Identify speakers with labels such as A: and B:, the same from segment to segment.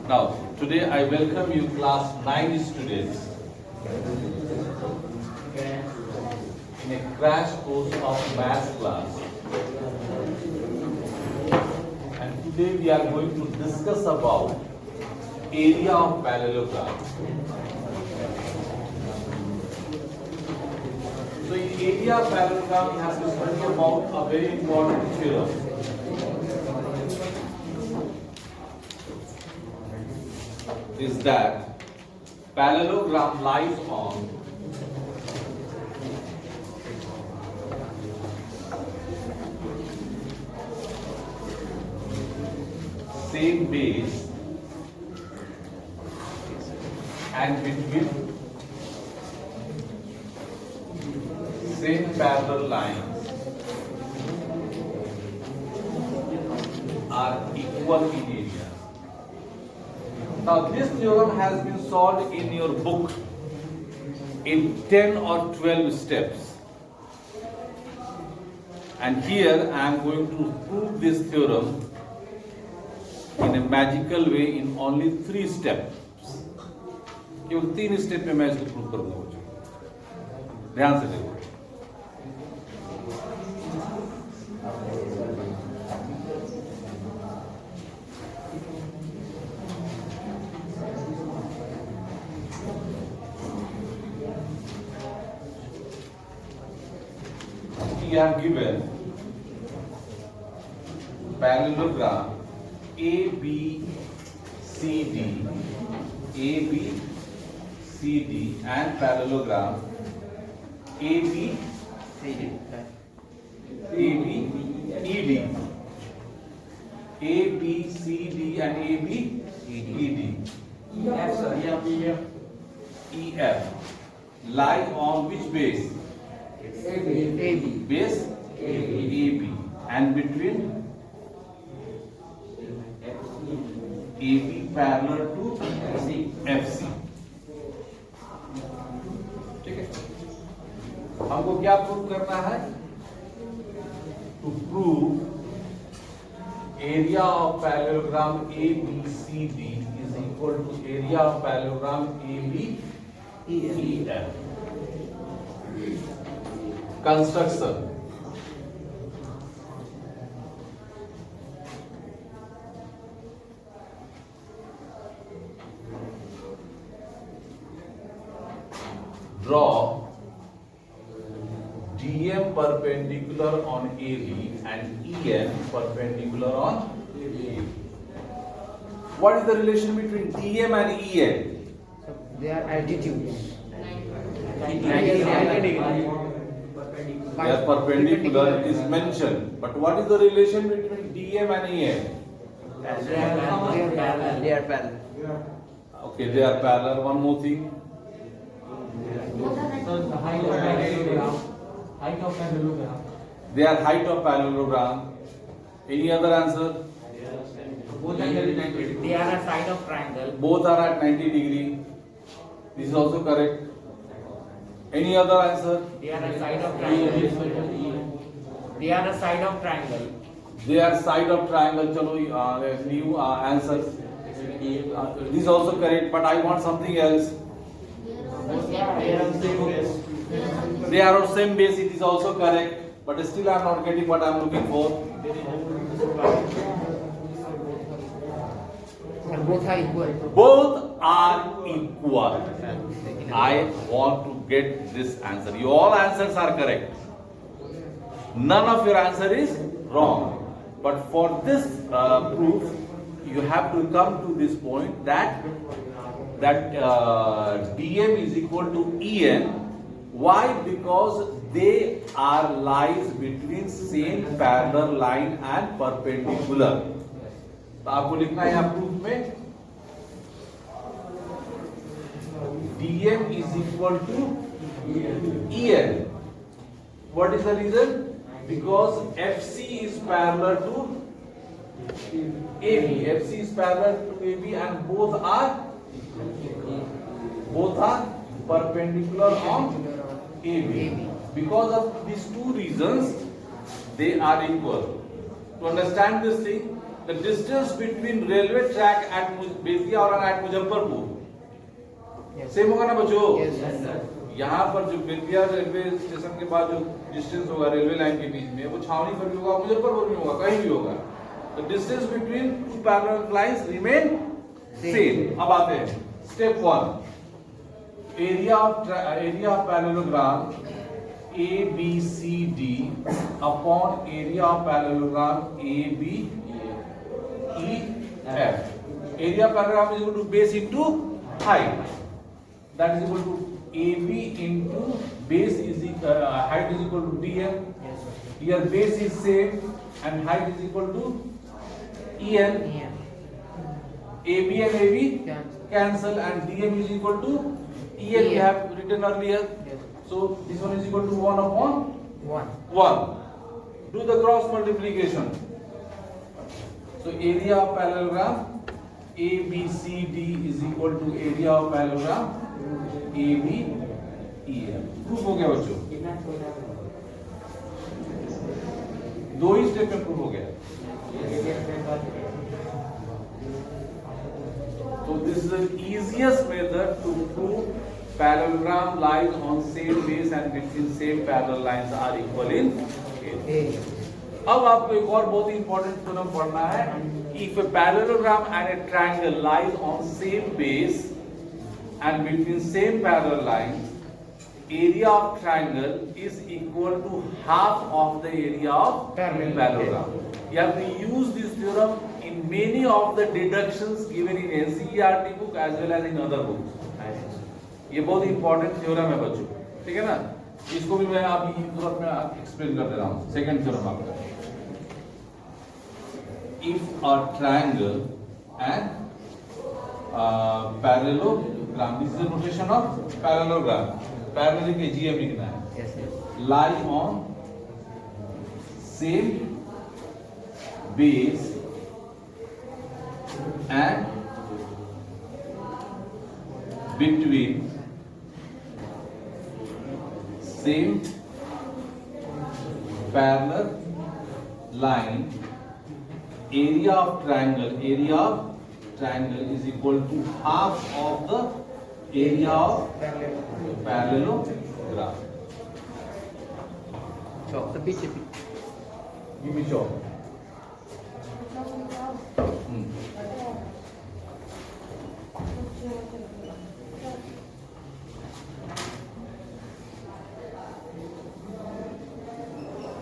A: Now, today I welcome you class 9 students in a crash course of math class. And today we are going to discuss about area of parallelogram. So in area of parallelogram we have to study about a very important theorem. Is that parallelogram lies on same base and between same parallel lines are equal in area. Now this theorem has been solved in your book in 10 or 12 steps. And here I am going to prove this theorem in a magical way in only 3 steps. केवल 3 step में मैं इसको prove करूंगा बच्चों, ध्यान से देखो. We have given parallelogram ABCD and parallelogram ABED. ABCD and ABED. EF lie on which base? Base AB and between AB parallel to FC. ठीक है, हमको क्या प्रूव करना है? To prove area of parallelogram ABCD is equal to area of parallelogram ABEF. Construction. Draw DM perpendicular on AB and EN perpendicular on AB. What is the relation between DM and EN?
B: They are altitudes.
A: They are perpendicular, it is mentioned. But what is the relation between DM and EN?
B: They are parallel.
A: Okay, they are parallel. One more thing.
C: The height of parallelogram. Height of parallelogram.
A: They are height of parallelogram. Any other answer?
C: Both are 90.
B: They are a side of triangle.
A: Both are at 90 degree. This is also correct. Any other answer?
B: They are a side of triangle. They are a side of triangle.
A: They are side of triangle. Chalo, new answer. This is also correct, but I want something else. They are of same base. It is also correct, but still I am not getting what I am looking for.
B: And both are equal.
A: Both are equal. I want to get this answer. Your all answers are correct. None of your answer is wrong. But for this proof, you have to come to this point that DM is equal to EN. Why? Because they are lies between same parallel line and perpendicular. तो आपको लिखना है यहाँ proof में DM is equal to EN. What is the reason? Because FC is parallel to AB. FC is parallel to AB and both are perpendicular on AB. Because of these two reasons, they are equal. To understand this thing, the distance between railway track at Bettiah और at Muzaffarpur same होगा ना बच्चों?
B: Yes, sir.
A: यहाँ पर जो Bettiah railway station के बाद जो डिस्टेंस होगा रेलवे लाइन के बीच में वो छावनी पर भी होगा, मुजफ्फरपुर में होगा, कहीं भी होगा. The distance between two parallel lines remain same. अब आते हैं step 1. area of parallelogram ABCD upon area of parallelogram ABEF. Area of parallelogram is equal to base into height. That is equal to AB into base is height is equal to DM.
B: Yes, sir.
A: Here base is same and height is equal to EN.
B: Yeah.
A: AB and AB
B: Cancel.
A: cancel and DM is equal to EN we
B: EN.
A: have written earlier.
B: Yes.
A: So this one is equal to 1 upon
B: 1.
A: 1. Do the cross multiplication. So area of parallelogram ABCD is equal to area of parallelogram ABEF. Proof हो गया बच्चों? दो ही step में proof हो गया. So this is the easiest method to prove parallelogram lies on same base and between same parallel lines are equal in area. अब आपको एक और बहुत ही इंपॉर्टेंट थ्योरम पढ़ना है. If a parallelogram and a triangle lies on same base and between same parallel lines, area of triangle is equal to half of the area of parallelogram. You have to use this theorem in many of the deductions given in NCERT book as well as in other books. ये बहुत important theorem है बच्चों, ठीक है ना? इसको भी मैं अभी तुरंत में एक्सप्लेन कर दे रहा हूँ. सेकंड थ्योरम आपका. If a triangle and parallelogram, this is the notation of parallelogram. Parallel के GM लिखना है.
B: Yes, yes.
A: Lie on same base and between same parallel line, area of triangle is equal to half of the area of parallelogram.
B: Chalk the picture.
A: Give me chalk.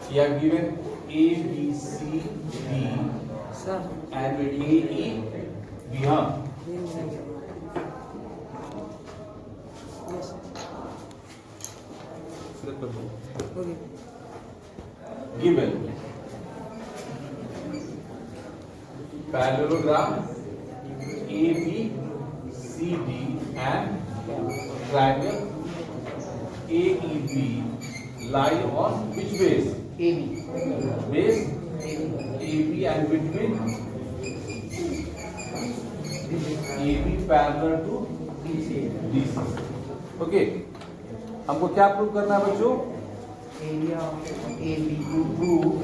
A: You have given A, B, C, D
B: Sir.
A: and A, E, B. Huh?
B: Okay.
A: Given parallelogram ABCD and triangle AEB lie on which base?
B: AB.
A: Base AB and between AB parallel to
B: DC.
A: DC. Okay. हमको क्या prove करना है बच्चों?
B: Area of AB.
A: To prove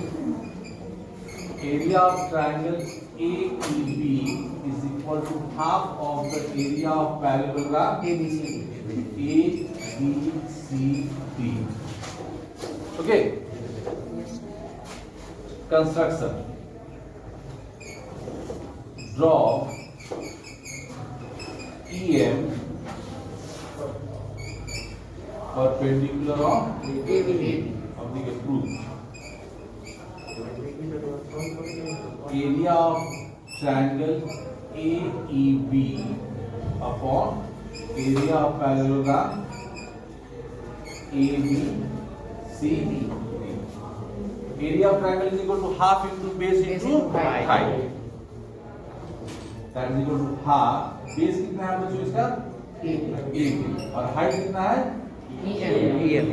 A: area of triangle AEB is equal to half of the area of parallelogram
B: ABCD.
A: ABCD. Okay. Construction. Draw EM perpendicular on
B: AB.
A: of the approved. Area of triangle AEB upon area of parallelogram ABCD. Area of triangle is equal to half into base into height. That is equal to half. Base कितना है बच्चों इसका?
B: AB.
A: AB. और height कितना है?
B: EM.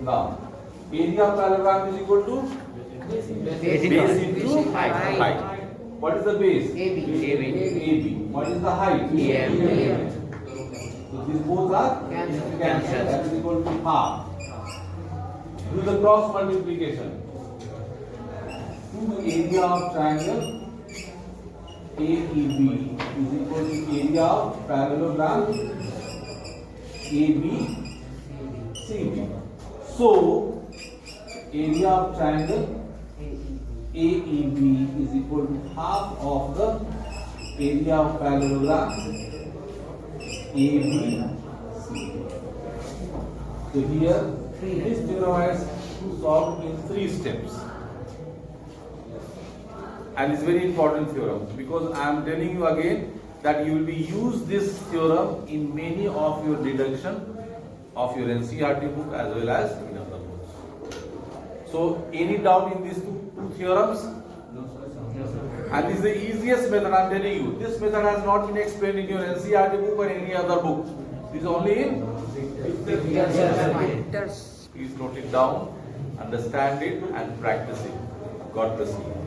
A: Now, area of parallelogram is equal to
B: Base
A: base into height. What is the base?
B: AB.
A: AB. What is the height?
B: EM.
A: So these both are
B: Cancel.
A: cancelled. That is equal to half. Do the cross multiplication.
D: to area of triangle AEB is equal to area of parallelogram ABCD. So, area of triangle AEB is equal to half of the area of parallelogram ABCD. So here, this theorem is solved in 3 steps. And it's very important theorem because I am telling you again that you will be use this theorem in many of your deduction of your NCERT book as well as in other books. So any doubt in these two theorems? And this is the easiest method I am telling you. This method has not been explained in your NCERT book or any other book. This is only in Please note it down, understand it and practice it. God bless you.